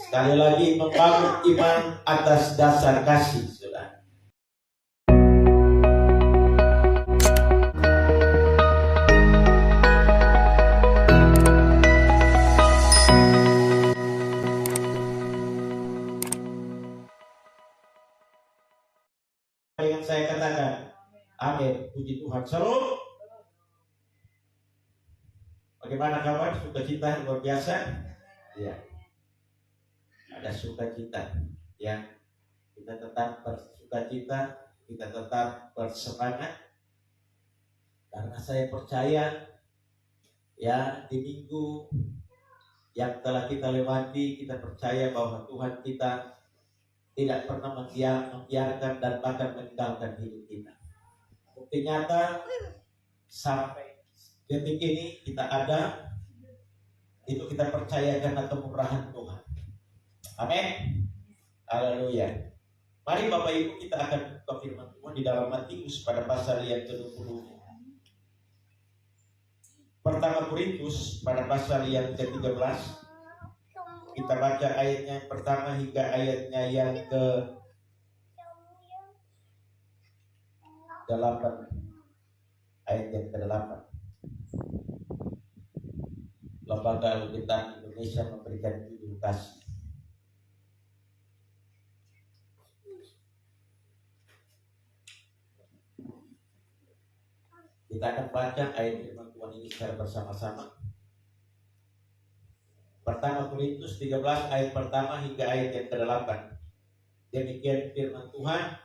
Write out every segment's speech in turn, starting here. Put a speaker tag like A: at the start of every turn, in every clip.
A: Sekali lagi, membangun iman atas dasar kasih, saudara. Yang saya katakan, amin, puji Tuhan. Shalom. Bagaimana kabar? Sukacita luar biasa? Ya, ada sukacita. Ya, kita tetap bersukacita, kita tetap bersemangat. Karena saya percaya, ya, di minggu yang telah kita lewati, kita percaya bahwa Tuhan kita tidak pernah membiarkan dan bahkan meninggalkan hidup kita. Bukti nyata, sampai detik ini kita ada, itu kita percaya karena kemurahan Tuhan. Amin. Haleluya. Mari Bapak Ibu, kita akan buka firman Tuhan di dalam Matius pada pasal yang ke-20. Pertama Korintus pada pasal yang ke-13. Kita baca ayatnya yang pertama hingga ayatnya yang ke-8. Ayat yang ke-8. Lembaga Alkitab Indonesia memberikan judul kasih. Kita akan baca ayat firman Tuhan ini secara bersama-sama. Pertama Korintus 13 ayat pertama hingga ayat yang ke-8. Demikian firman Tuhan.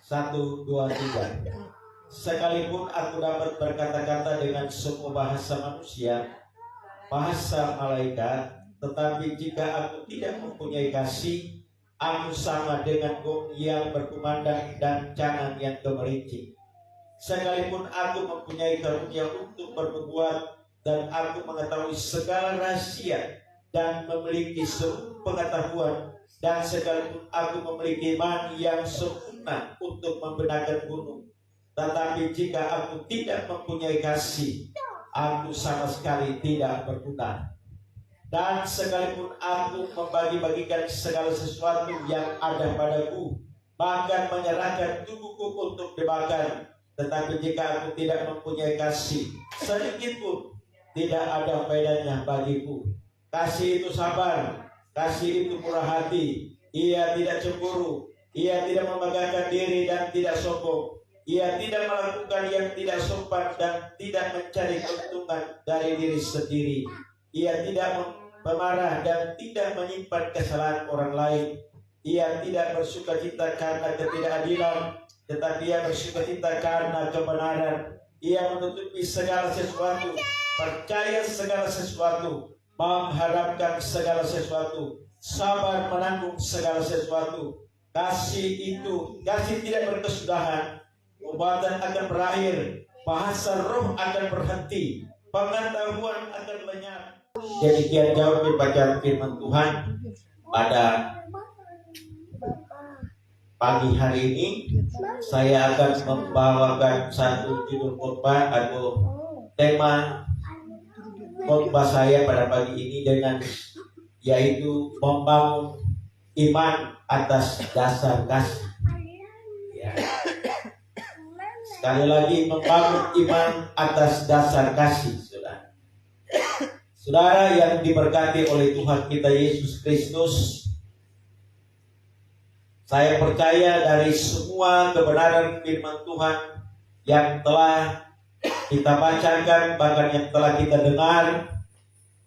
A: 1, 2, 3. Sekalipun aku dapat berkata-kata dengan semua bahasa manusia, bahasa malaikat, tetapi jika aku tidak mempunyai kasih, aku sama dengan gong yang berkumandang dan canang yang gemerincing. Sekalipun aku mempunyai karunia untuk bernubuat dan aku mengetahui segala rahasia dan memiliki seluruh pengetahuan, dan sekalipun aku memiliki iman yang sempurna untuk membenarkan gunung, tetapi jika aku tidak mempunyai kasih, aku sama sekali tidak berguna. Dan sekalipun aku membagi-bagikan segala sesuatu yang ada padaku, bahkan menyerahkan tubuhku untuk dibakar, tetapi jika aku tidak mempunyai kasih, sedikit pun tidak ada faedahnya bagiku. Kasih itu sabar, kasih itu murah hati, ia tidak cemburu, ia tidak membanggakan diri dan tidak sombong, ia tidak melakukan yang tidak sopan dan tidak mencari keuntungan dari diri sendiri, ia tidak pemarah dan tidak menyimpan kesalahan orang lain, ia tidak bersukacita karena ketidakadilan, tetapi ia bersukacita karena kebenaran. Ia menutupi segala sesuatu, percaya segala sesuatu, mengharapkan segala sesuatu, sabar menanggung segala sesuatu. Kasih tidak berkesudahan. Obatan akan berakhir, bahasa roh akan berhenti, pengetahuan akan lenyap. Demikian jauh bacaan firman Tuhan pada pagi hari ini. Saya akan membawakan satu judul khotbah atau tema khotbah saya pada pagi ini yaitu membangun iman atas dasar kasih. Ya. Sekali lagi, membangun iman atas dasar kasih, saudara. Saudara yang diberkati oleh Tuhan kita Yesus Kristus, saya percaya dari semua kebenaran firman Tuhan yang telah kita bacakan, bahkan yang telah kita dengar,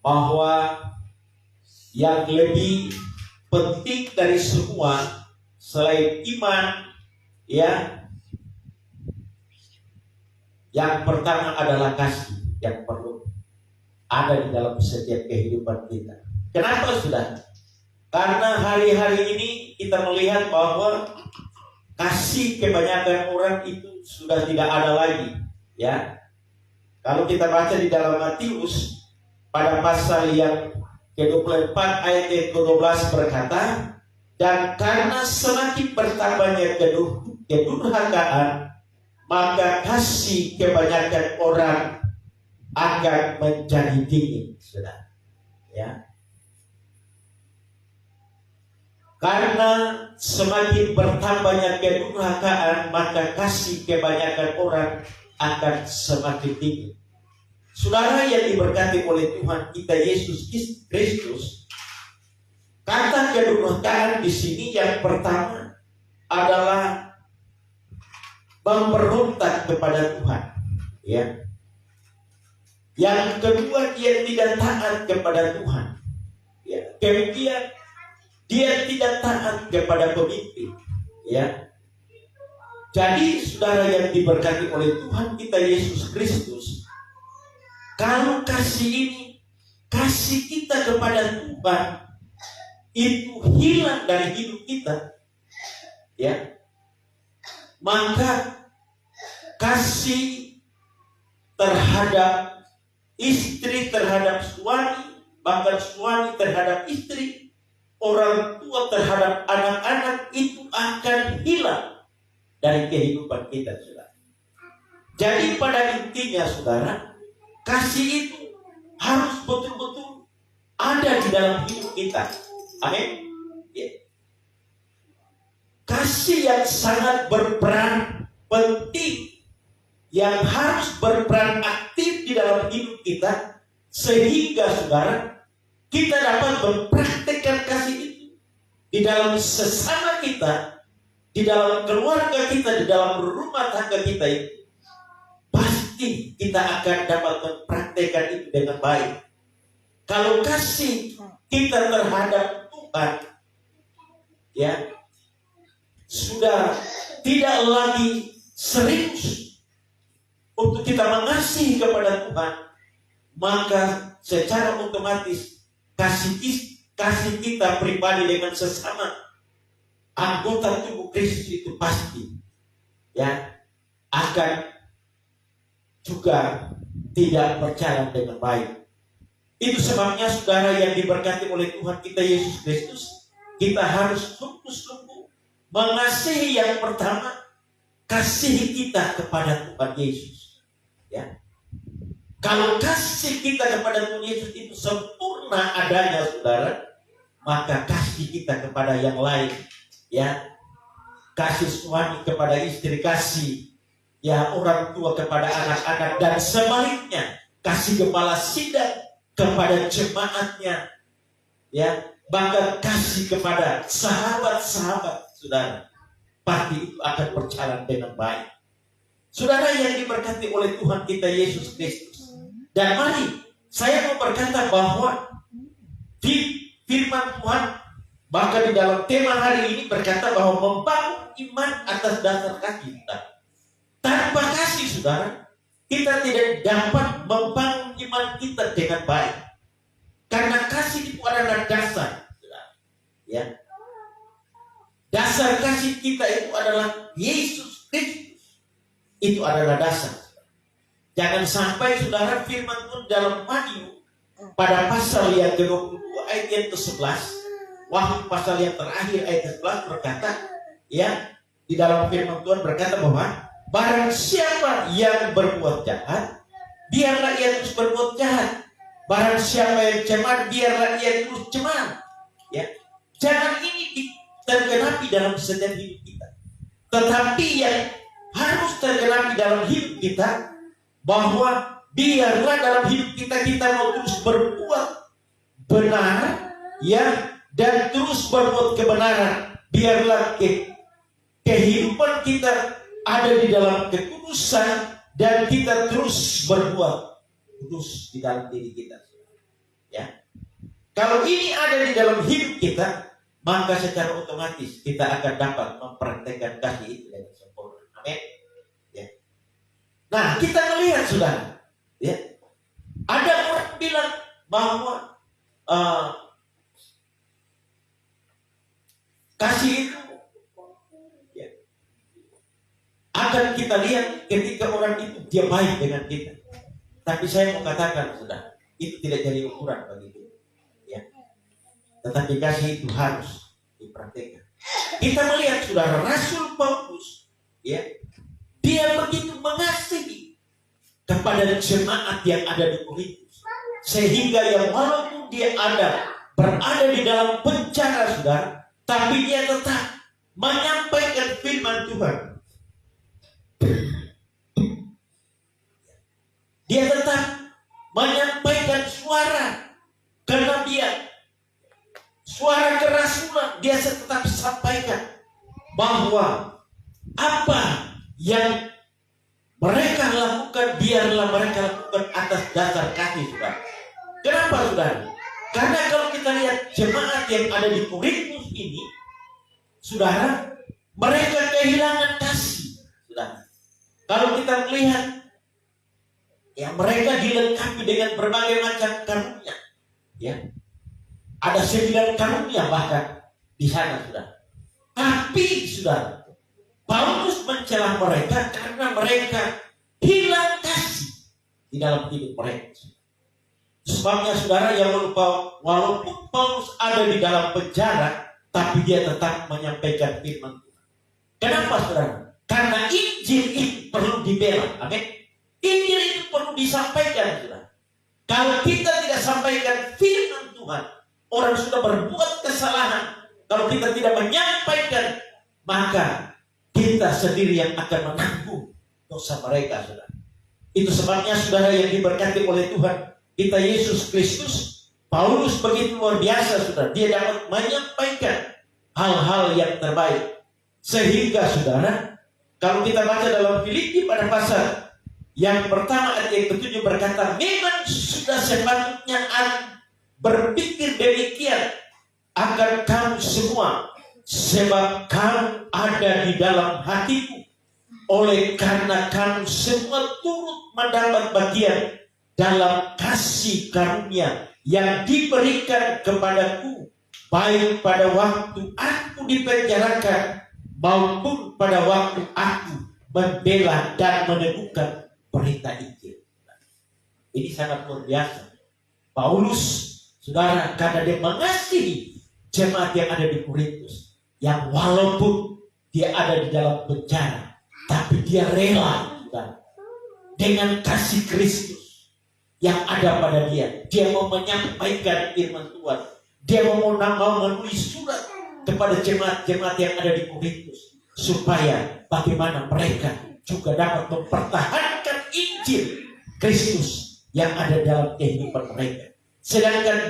A: bahwa yang lebih penting dari semua selain iman, ya, yang pertama adalah kasih yang perlu ada di dalam setiap kehidupan kita. Kenapa, saudara? Karena hari-hari ini kita melihat bahwa kasih kebanyakan orang itu sudah tidak ada lagi, ya. Kalau kita baca di dalam Matius pada pasal yang ke-24 ayat yang ke-12 berkata, dan karena semakin bertambahnya kedurhakaan, maka kasih kebanyakan orang akan menjadi dingin, saudara. Ya. Karena semakin bertambahnya kedurhakaan, maka kasih kebanyakan orang akan semakin tinggi. Saudara yang diberkati oleh Tuhan kita Yesus Kristus, kata kedurhakaan di sini yang pertama adalah memberontak kepada Tuhan, ya. Yang kedua, dia tidak taat kepada Tuhan, ya. Kemudian dia tidak taat kepada pemimpin, ya. Jadi saudara yang diberkati oleh Tuhan kita Yesus Kristus, kalau kasih ini, kasih kita kepada Tuhan itu hilang dari hidup kita, ya, maka kasih terhadap istri terhadap suami, bahkan suami terhadap istri, orang tua terhadap anak-anak itu akan hilang dari kehidupan kita, saudara. Jadi pada intinya, saudara, kasih itu harus betul-betul ada di dalam hidup kita. Amin. Ya. Kasih yang sangat berperan penting, yang harus berperan aktif di dalam hidup kita, sehingga saudara, kita dapat mempraktekkan kasih itu di dalam sesama kita, di dalam keluarga kita, di dalam rumah tangga kita itu. Pasti kita akan dapat mempraktekkan itu dengan baik. Kalau kasih kita terhadap Tuhan, ya, sudah tidak lagi serius untuk kita mengasihi kepada Tuhan, maka secara otomatis kasih kita pribadi dengan sesama anggota tubuh Kristus itu pasti, ya, akan juga tidak berjalan dengan baik. Itu sebabnya saudara yang diberkati oleh Tuhan kita Yesus Kristus, kita harus sungguh-sungguh mengasihi. Yang pertama, kasih kita kepada Tuhan Yesus, ya. Kalau kasih kita kepada Tuhan Yesus itu sempurna adanya, saudara, maka kasih kita kepada yang lain, ya, kasih suami kepada istri, kasih, ya, orang tua kepada anak-anak, dan sebaliknya, kasih kepala sidang kepada jemaatnya, ya, bahkan kasih kepada sahabat-sahabat, saudara, pasti itu akan berjalan dengan baik. Saudara yang diberkati oleh Tuhan kita Yesus Kristus. Dan mari saya mau berkata bahwa firman Tuhan bahkan di dalam tema hari ini berkata bahwa membangun iman atas dasar kasih kita. Tanpa kasih, saudara, kita tidak dapat membangun iman kita dengan baik. Karena kasih itu adalah dasar, saudara, ya. Dasar kasih kita itu adalah Yesus Kristus. Itu adalah dasar. Jangan sampai, saudara, firman Tuhan dalam Wahyu pada pasal yang ke-22 ayat yang ke-11, Wahyu pasal yang terakhir ayat ke-11 berkata, ya, di dalam firman Tuhan berkata bahwa barang siapa yang berbuat jahat, biarlah ia terus berbuat jahat. Barang siapa yang cemar, biarlah ia terus cemar. Ya, jangan ini tergenapi dalam setiap hidup kita. Tetapi yang harus tergenapi dalam hidup kita, bahwa biarlah dalam hidup kita mau terus berbuat benar, ya, dan terus berbuat kebenaran. Biarlah kehidupan kita ada di dalam kekudusan, dan kita terus berbuat kudus di dalam diri kita, ya. Kalau ini ada di dalam hidup kita, maka secara otomatis kita akan dapat mempraktekkan kasih itu dengan sempurna. Amin. Nah, kita melihat, saudara, ya, ada orang bilang bahwa kasih itu, ya, akan kita lihat ketika orang itu dia baik dengan kita. Tapi saya mau katakan, saudara, itu tidak jadi ukuran bagi kita, ya. Tetapi kasih itu harus dipraktekkan. Kita melihat, saudara, Rasul Paulus, ya, dia begitu mengasihi kepada jemaat yang ada di Korintus, sehingga yang walaupun dia berada di dalam penjara, saudara, tapi dia tetap menyampaikan firman Tuhan. Dia tetap menyampaikan suara kenabian, suara kerasulan. Dia tetap sampaikan bahwa apa yang mereka lakukan, biarlah mereka lakukan atas dasar kasih, saudara. Kenapa, saudara? Karena kalau kita lihat jemaat yang ada di Korintus ini, saudara, mereka kehilangan kasih, saudara. Kalau kita melihat, ya, mereka dilengkapi dengan berbagai macam karunia, ya. Ada 9 karunia bahkan di sana, saudara. Tapi, saudara, Paulus mencela mereka karena mereka hilang kasih di dalam hidup mereka. Sebabnya, saudara, yang walaupun Paulus ada di dalam penjara, tapi dia tetap menyampaikan firman Tuhan. Kenapa, saudara? Karena Injil itu perlu dibela. Amin. Injil itu perlu disampaikan, saudara. Kalau kita tidak sampaikan firman Tuhan, orang sudah berbuat kesalahan. Kalau kita tidak menyampaikan, maka kita sendiri yang akan menanggung dosa mereka, saudara. Itu sebabnya, saudara yang diberkati oleh Tuhan kita Yesus Kristus, Paulus begitu luar biasa, saudara. Dia dapat menyampaikan hal-hal yang terbaik. Sehingga, saudara, kalau kita baca dalam Filipi pada pasal yang pertama ayat yang ke-7 berkata, memang sudah sepatutnya berpikir demikian akan kamu semua, sebab kamu ada di dalam hatiku, oleh karena kamu semua turut mendapat bagian dalam kasih karunia yang diberikan kepadaku, baik pada waktu aku dipenjarakan maupun pada waktu aku membela dan meneguhkan berita Injil. Ini sangat luar biasa. Paulus, saudara, karena dia mengasihi jemaat yang ada di Korintus, yang walaupun dia ada di dalam penjara, tapi dia rela, saudara, dengan kasih Kristus yang ada pada dia. Dia mau menyampaikan firman Tuhan. Dia mau menulis surat kepada jemaat-jemaat yang ada di Korintus, supaya bagaimana mereka juga dapat mempertahankan Injil Kristus yang ada dalam kehidupan mereka. Sedangkan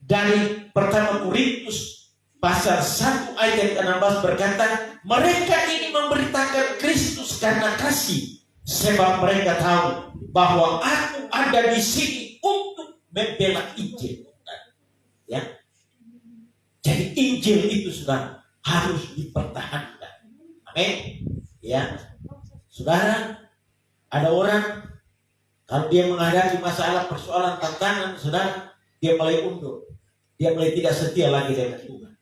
A: dari pertama Korintus pasal 1 ayat 16 berkata, mereka ini memberitakan Kristus karena kasih, sebab mereka tahu bahwa aku ada di sini untuk membela Injil. Ya. Jadi Injil itu, saudara, harus dipertahankan. Amin. Ya. Saudara, ada orang kalau dia menghadapi masalah, persoalan, tantangan, saudara, dia mulai undur. Dia mulai tidak setia lagi dengan Tuhan.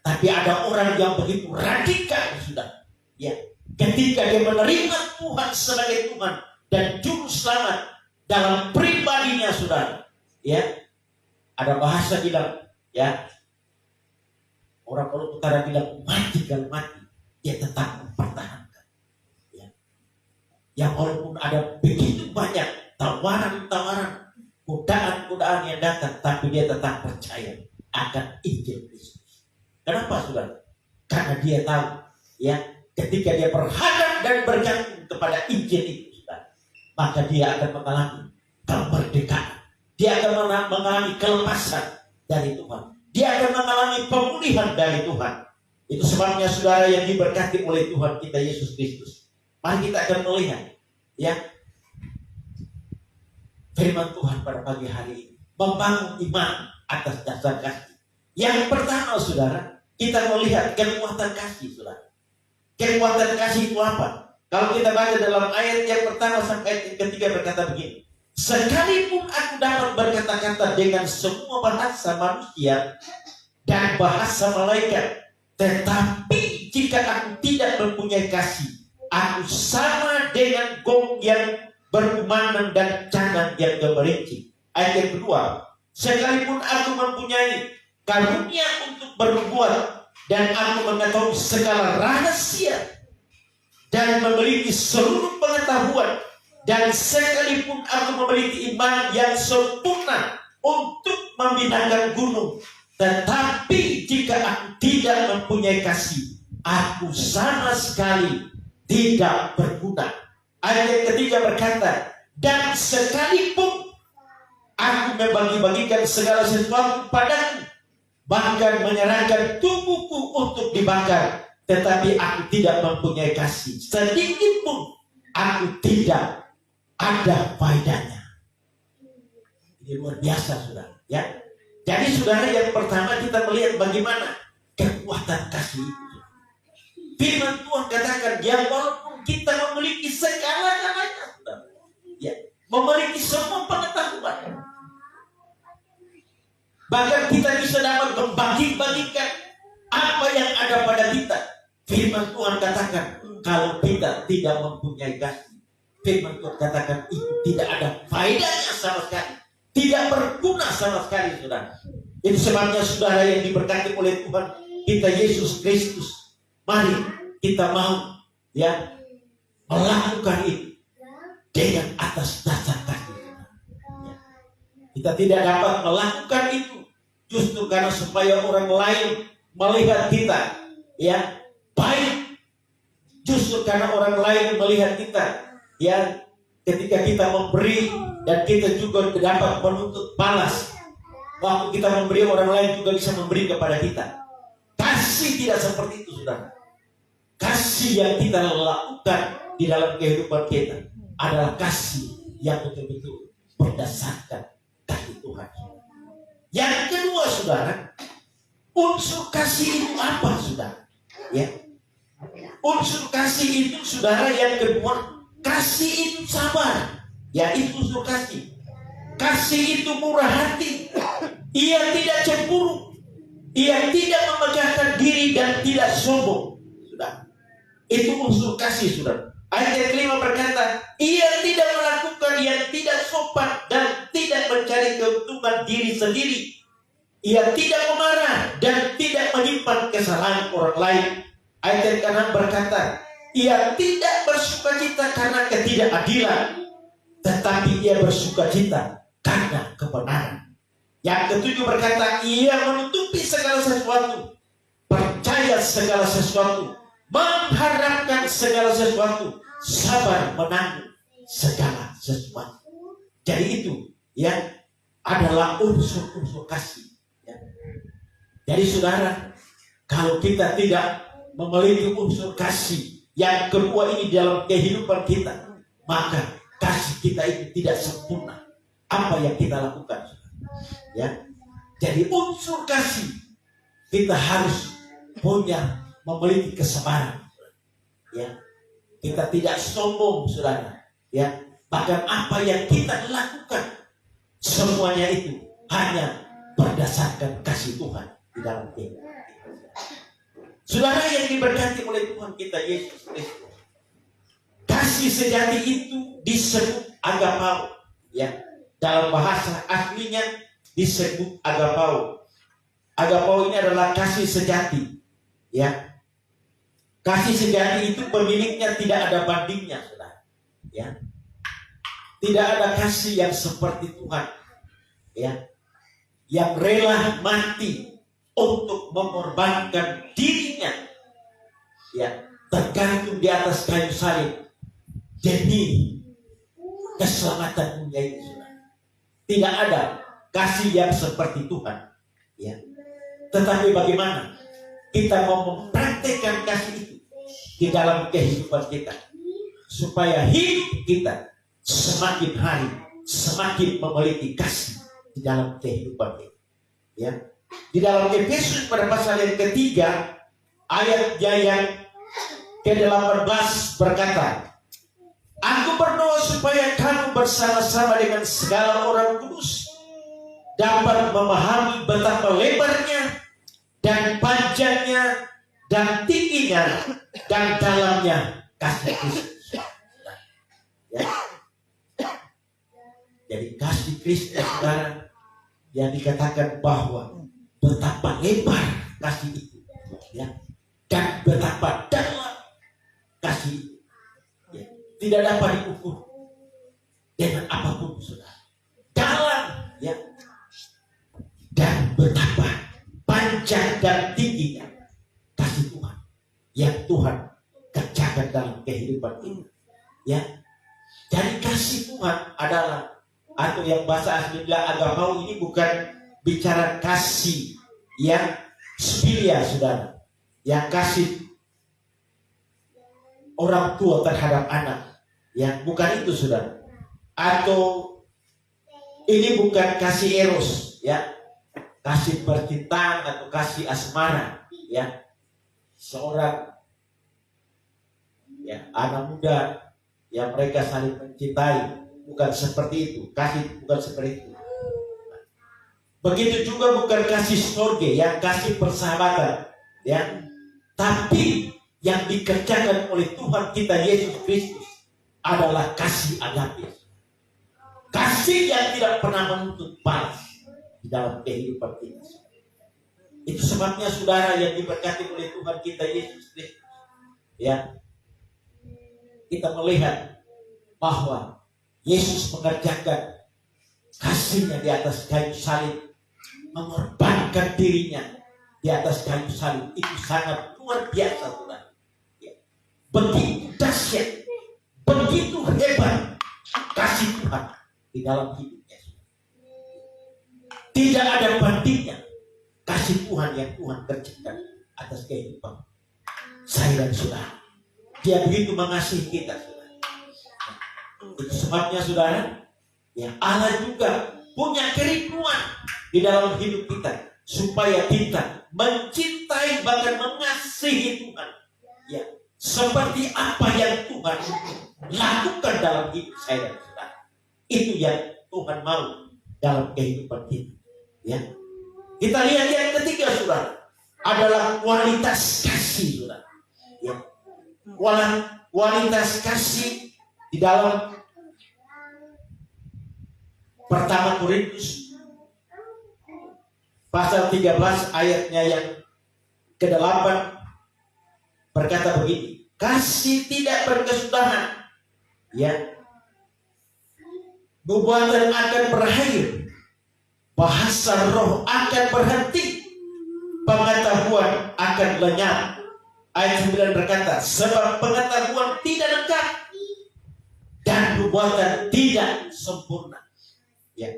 A: Tapi ada orang yang begitu radikal, saudara. Ya. Ketika dia menerima Tuhan sebagai Tuhan dan juru selamat dalam pribadinya, saudara, ya, ada bahasa bilang, ya, orang Maluku Utara bilang mati kalau mati, dia tetap mempertahankan. Ya. Yang walaupun ada begitu banyak tawaran-tawaran, godaan-godaan yang datang, tapi dia tetap percaya akan Injil Kristus. Kenapa, saudara? Karena dia tahu, ya, ketika dia berhadap dan bergantung kepada Injil itu, saudara, maka dia akan mengalami kemerdekaan. Dia akan mengalami kelepasan dari Tuhan. Dia akan mengalami pemulihan dari Tuhan. Itu sebabnya, saudara yang diberkati oleh Tuhan kita Yesus Kristus, mari kita akan melihat, ya, firman Tuhan pada pagi hari ini, membangun iman atas dasar kasih. Yang pertama, saudara, kita melihat kekuatan kasih, saudara. Kekuatan kasih itu apa? Kalau kita baca dalam ayat yang pertama sampai ayat yang ketiga berkata begini, sekalipun aku dapat berkata-kata dengan semua bahasa manusia dan bahasa malaikat, tetapi jika aku tidak mempunyai kasih, aku sama dengan gong yang berkumandang dan canang yang gemerincing. Ayat yang kedua, sekalipun aku mempunyai karunia untuk bernubuat dan aku mengetahui segala rahasia dan memiliki seluruh pengetahuan, dan sekalipun aku memiliki iman yang sempurna untuk membinakan gunung, Tetapi jika aku tidak mempunyai kasih, aku sama sekali tidak berguna. Ayat yang ketiga berkata, dan sekalipun aku membagi-bagikan segala sesuatu padamu, bahkan menyerahkan tubuhku untuk dibakar, tetapi aku tidak mempunyai kasih, sedikit pun aku tidak ada faedahnya. Ini luar biasa, saudara. Ya. Jadi saudara, yang pertama kita melihat bagaimana kekuatan kasih itu. Firman Tuhan katakan, ya walaupun kita memiliki segala-galanya, saudara, ya, memiliki semua pengetahuan, bahkan kita bisa dapat membagi-bagikan apa yang ada pada kita. Firman Tuhan katakan, kalau kita tidak mempunyai kasih, firman Tuhan katakan itu tidak ada faedahnya sama sekali, tidak berguna sama sekali, saudara. Itu sebabnya saudara yang diberkati oleh Tuhan kita Yesus Kristus, mari kita mau ya melakukan itu dengan atas dasar kasih. Ya. Kita tidak dapat melakukan itu justru karena supaya orang lain melihat kita ya baik, justru karena orang lain melihat kita ya ketika kita memberi, dan kita juga dapat menuntut balas. Waktu kita memberi, orang lain juga bisa memberi kepada kita. Kasih tidak seperti itu, saudara. Kasih yang kita lakukan di dalam kehidupan kita adalah kasih yang betul-betul berdasarkan kasih Tuhan. Yang kedua, saudara, unsur kasih itu apa, saudara? Ya, unsur kasih itu, saudara, yang kedua, kasih itu sabar. Ya, itu unsur kasih. Kasih itu murah hati. Ia tidak cemburu. Ia tidak memegahkan diri dan tidak sombong. Sudah. Itu unsur kasih, saudara. Ayat yang kelima berkata, ia tidak melakukan yang tidak sopan dan tidak mencari keuntungan diri sendiri. Ia tidak memarah dan tidak menyimpan kesalahan orang lain. Ayat yang ke-6 berkata, ia tidak bersukacita karena ketidakadilan, tetapi ia bersukacita karena kebenaran. Yang ke-7 berkata, ia menutupi segala sesuatu, percaya segala sesuatu, mengharapkan segala sesuatu, sabar menanggung segala sesuatu. Jadi itu ya adalah unsur-unsur kasih ya. Jadi saudara, kalau kita tidak memiliki unsur kasih yang kedua ini dalam kehidupan kita, maka kasih kita itu tidak sempurna apa yang kita lakukan ya. Jadi unsur kasih kita harus punya, memiliki kesabaran ya. Kita tidak sombong, saudara ya. Bahkan apa yang kita lakukan semuanya itu hanya berdasarkan kasih Tuhan di dalam kita. Saudara yang diberkati oleh Tuhan kita Yesus Kristus, kasih sejati itu disebut agapao ya. Dalam bahasa aslinya disebut agapao. Agapao ini adalah kasih sejati ya. Kasih sejati itu pemiliknya tidak ada bandingnya, saudara ya. Tidak ada kasih yang seperti Tuhan ya, yang rela mati untuk mengorbankan dirinya ya, tergantung di atas kayu salib demi keselamatan dunia ini, saudara. Tidak ada kasih yang seperti Tuhan ya. Tetapi bagaimana kita mau mempraktekkan kasih itu di dalam kehidupan kita, supaya hidup kita semakin hari semakin memiliki kasih di dalam kehidupan kita ya. Di dalam Efesus pada pasal yang ketiga ayatnya yang ke-18 berkata, aku berdoa supaya kamu bersama-sama dengan segala orang kudus dapat memahami betapa lebarnya dan panjangnya dan tingginya dan dalamnya kasih Kristus ya. Jadi kasih Kristus, saudara, yang dikatakan bahwa betapa lebar kasih itu ya, dan betapa dalam kasih itu ya, tidak dapat diukur dengan apapun, saudara. Dalam ya, dan betapa panjang dan tingginya kasih Tuhan yang Tuhan kerjakan dalam kehidupan ini. Ya, jadi kasih Tuhan adalah, atau yang bahasa asli bilang agama ini bukan bicara kasih yang spilia, saudara, yang kasih orang tua terhadap anak, ya bukan itu, saudara. Atau ini bukan kasih eros, ya, kasih percintaan atau kasih asmara, ya, seorang ya anak muda yang mereka saling mencintai, bukan seperti itu. Kasih bukan seperti itu. Begitu juga bukan kasih storge, yang kasih persahabatan, ya, tapi yang dikerjakan oleh Tuhan kita Yesus Kristus adalah kasih agape, kasih yang tidak pernah menuntut balas di dalam kehidupan kita. Itu sebabnya saudara yang diberkati oleh Tuhan kita Yesus Kristus, ya, kita melihat bahwa Yesus mengerjakan kasihnya di atas kayu salib, mengorbankan dirinya di atas kayu salib. Itu sangat luar biasa, saudara. Ya. Begitu dahsyat, begitu hebat kasih Tuhan di dalam hidupnya. Tidak ada bandingnya kasih Tuhan yang Tuhan kerjakan atas kehidupan saya dan saudara. Dia begitu mengasihi kita, saudara. Itu sebabnya, saudara, ya, Allah juga punya kerinduan di dalam hidup kita supaya kita mencintai bahkan mengasihi Tuhan, ya, seperti apa yang Tuhan lakukan dalam hidup saya dan saudara. Itu yang Tuhan mau dalam kehidupan kita, ya. Kita lihat yang ketiga, saudara, adalah kualitas kasih, saudara, ya. Kualitas kasih di dalam pertama Korintus pasal 13 ayatnya yang ke-8 berkata begini, kasih tidak berkesudahan, ya, nubuatan akan berakhir, bahasa roh akan berhenti, pengetahuan akan lenyap. Ayat 9 berkata, sebab pengetahuan tidak lengkap dan nubuatan tidak sempurna, ya.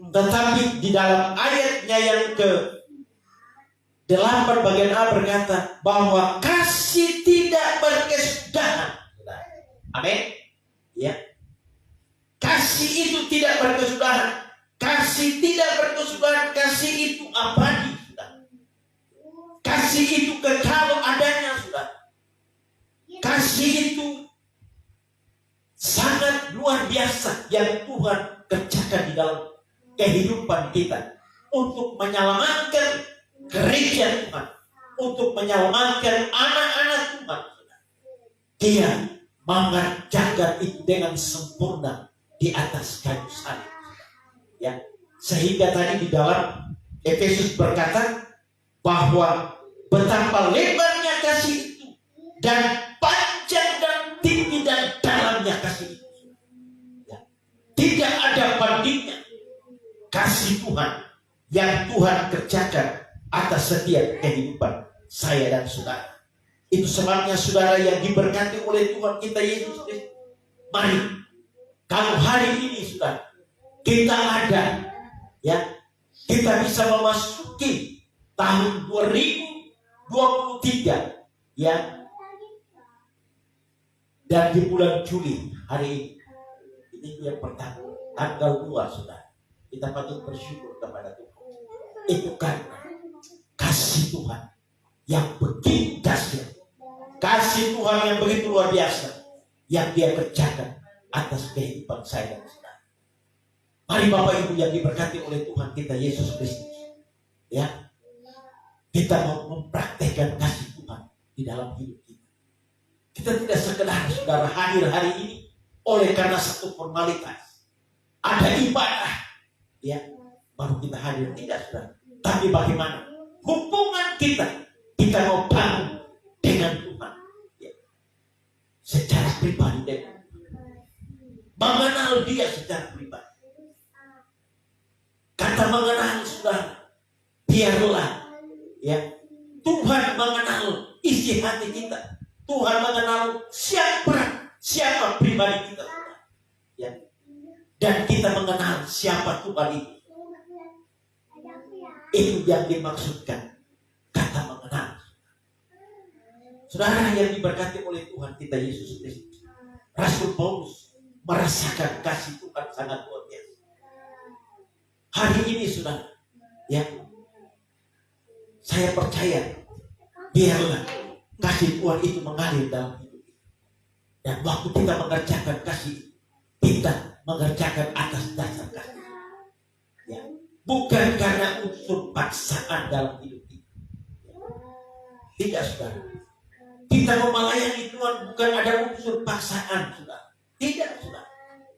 A: Tetapi di dalam ayatnya yang ke-8 bagian A berkata bahwa kasih tidak berkesudahan. Amin. Ya. Kasih itu tidak berkesudahan. Kasih tidak berkesudahan. Kasih itu abadi, sudah. Kasih itu kekal adanya, sudah. Kasih itu sangat luar biasa yang Tuhan kerjakan di dalam kehidupan kita untuk menyelamatkan gereja Tuhan, untuk menyelamatkan anak-anak Tuhan. Dia mengerjakan itu dengan sempurna di atas kayu salib, ya. Sehingga tadi di dalam Efesus berkata bahwa betapa lebarnya kasih itu dan panjang dan tinggi dan dalamnya kasih itu, ya. Tidak ada bandingnya kasih Tuhan yang Tuhan kerjakan atas setiap kehidupan saya dan saudara. Itu sebabnya, saudara yang diberkati oleh Tuhan kita Yesus Kristus, mari, kalau hari ini, saudara, kita ada, ya, kita bisa memasuki tahun 2023, ya, dan di bulan Juli hari ini yang pertama, tanggal 2, saudara, kita patut bersyukur kepada Tuhan. Itu karena kasih Tuhan yang begitu dahsyat, kasih Tuhan yang begitu luar biasa yang Dia kerjakan atas kehidupan saya dan saudara. Mari Bapak Ibu yang diberkati oleh Tuhan kita Yesus Kristus, ya, kita mau mempraktekkan kasih Tuhan di dalam hidup kita. Kita tidak sekedar, saudara, hadir hari ini oleh karena satu formalitas, ada ibadah, ya, baru kita hadir, tidak, saudara. Tapi bagaimana hubungan kita mau bangun dengan Tuhan, ya, secara pribadi, dengan mengenal Dia secara pribadi. Kata mengenal, saudara, biarlah Ya, Tuhan mengenal isi hati kita. Tuhan mengenal siapa pribadi kita. Ya. Dan kita mengenal siapa Tuhan itu. Itu yang dimaksudkan kata mengenal. Saudara yang diberkati oleh Tuhan kita Yesus Kristus, Rasul Paulus merasakan kasih Tuhan sangat luar biasa. Hari ini saudara, ya, saya percaya biarlah kasih Tuhan itu mengalir dalam hidup kita. Dan waktu kita mengerjakan kasih, kita mengerjakan atas dasar kasih. Ya. Bukan karena unsur paksaan dalam hidup kita. Tidak, saudara. Kita melayani Tuhan bukan ada unsur paksaan, saudara. Tidak, saudara.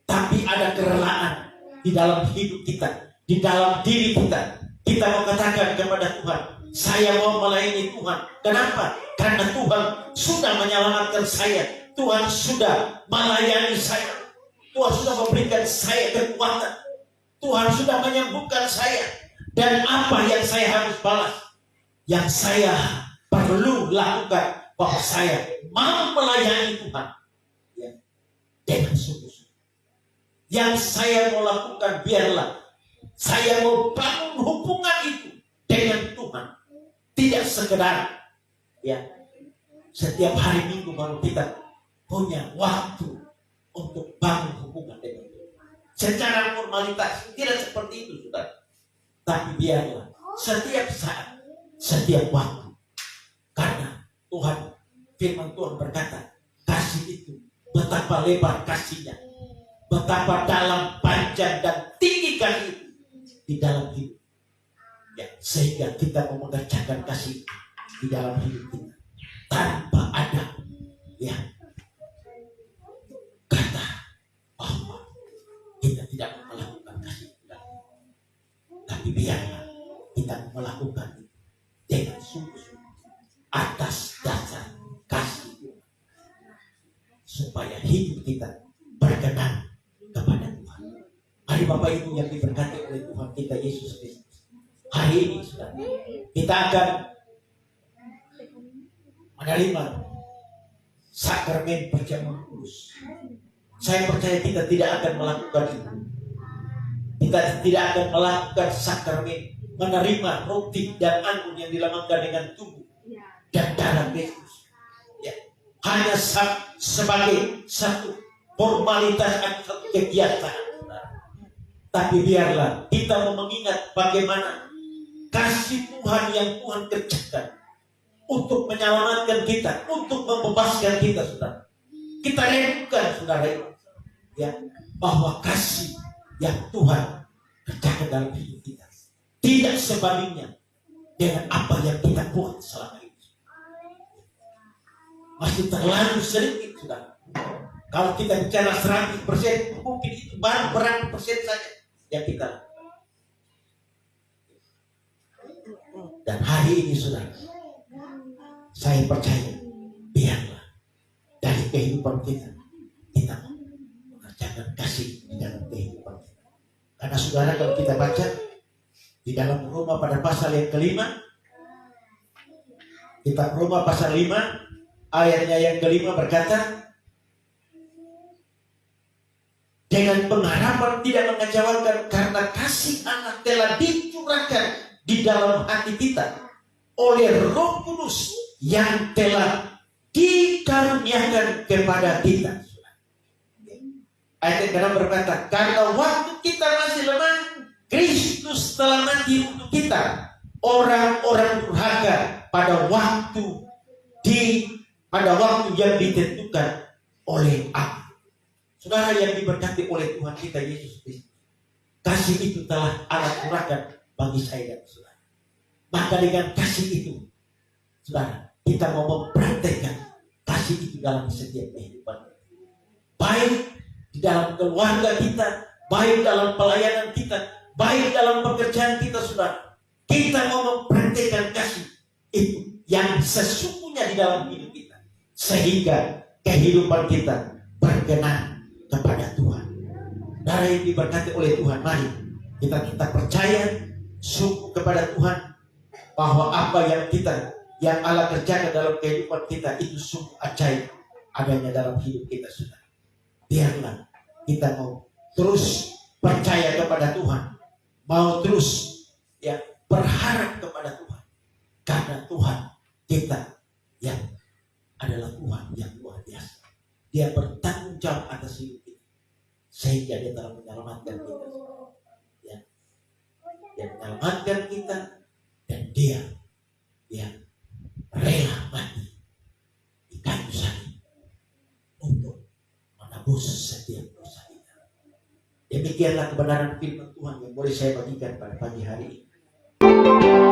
A: Tapi ada kerelaan di dalam hidup kita, di dalam diri kita. Kita mau katakan kepada Tuhan, saya mau melayani Tuhan. Kenapa? Karena Tuhan sudah menyelamatkan saya. Tuhan sudah melayani saya. Tuhan sudah memberikan saya kekuatan. Tuhan sudah menyembuhkan saya. Dan apa yang saya harus balas? Yang saya perlu lakukan, bahwa saya mau melayani Tuhan, ya, dengan sungguh-sungguh. Yang saya mau lakukan, biarlah saya mau bangun hubungan itu dengan Tuhan. Tidak sekedar, ya, setiap hari Minggu baru kita punya waktu untuk bangun hubungan dengan Tuhan. Secara formalitas tidak seperti itu, saudara. Tapi biarlah setiap saat, setiap waktu. Karena Tuhan, firman Tuhan berkata, kasih itu betapa lebar kasihnya, betapa dalam, panjang dan tinggi kasih itu di dalam hidup. Ya, sehingga kita mau mengerjakan kasih di dalam hidup kita tanpa ada, ya, kata bahwa kita tidak melakukan kasih Tuhan. Tapi biarlah kita melakukan itu dengan sungguh-sungguh atas dasar kasih Tuhan, supaya hidup kita berkenan kepada Tuhan. Mari Bapak Ibu yang diberkati oleh Tuhan kita Yesus Kristus, hari ini saudara, kita akan menerima sakramen perjamuan kudus. Saya percaya kita tidak akan melakukan itu. Kita tidak akan melakukan sakramen menerima roti dan anggur yang dilambangkan dengan tubuh dan darah Kristus. Ya. Hanya sebagai satu formalitas atau satu kegiatan. Tapi biarlah kita mengingat bagaimana kasih Tuhan yang Tuhan kerjakan untuk menyelamatkan kita, untuk membebaskan kita, saudara. Kita renungkan, saudara, ya, bahwa kasih yang Tuhan kerjakan dalam hidup kita tidak sebandingnya dengan apa yang kita buat selama ini. Masih terlalu sedikit, saudara. Kalau kita bicara 100%, mungkin itu baru berapa persen saja yang kita lakukan. Dan hari ini, saudara, saya percaya biarlah dari kehidupan kita mengerjakan kasih di dalam kehidupan kita. Karena saudara, kalau kita baca di dalam Roma pada pasal yang kelima, kitab Roma pasal 5 ayatnya yang kelima berkata, dengan pengharapan tidak mengecewakan karena kasih anak telah dicurahkan di dalam hati kita oleh Roh Kudus yang telah dikaruniakan kepada kita. Ayat yang ke-6 berkata, karena waktu kita masih lemah, Kristus telah mati untuk kita, orang-orang durhaka, pada waktu yang ditentukan oleh Allah. Saudara yang diberkati oleh Tuhan kita Yesus Kristus, kasih itu telah Allah curahkan bagi saya dan saudara. Maka dengan kasih itu, saudara, kita mau mempraktekkan kasih itu dalam setiap kehidupan. Baik di dalam keluarga kita, baik dalam pelayanan kita, baik dalam pekerjaan kita, saudara. Kita mau mempraktekkan kasih itu yang sesungguhnya di dalam hidup kita, sehingga kehidupan kita berkenan kepada Tuhan. Saudara yang diberkati oleh Tuhan, mari kita percaya sungguh kepada Tuhan, bahwa apa yang Allah kerjakan dalam kehidupan kita itu sungguh ajaib adanya dalam hidup kita, saudara. Biarlah kita mau terus percaya kepada Tuhan, mau terus ya berharap kepada Tuhan, karena Tuhan kita yang adalah Tuhan yang luar biasa. Dia bertanggung jawab atas hidup kita, sehingga Dia telah menyelamatkan kita, ya. Dia menyelamatkan kita, dan Dia yang rela mati di kayu salib untuk menebus setiap dosa kita. Demikianlah kebenaran firman Tuhan yang boleh saya bagikan pada pagi hari ini.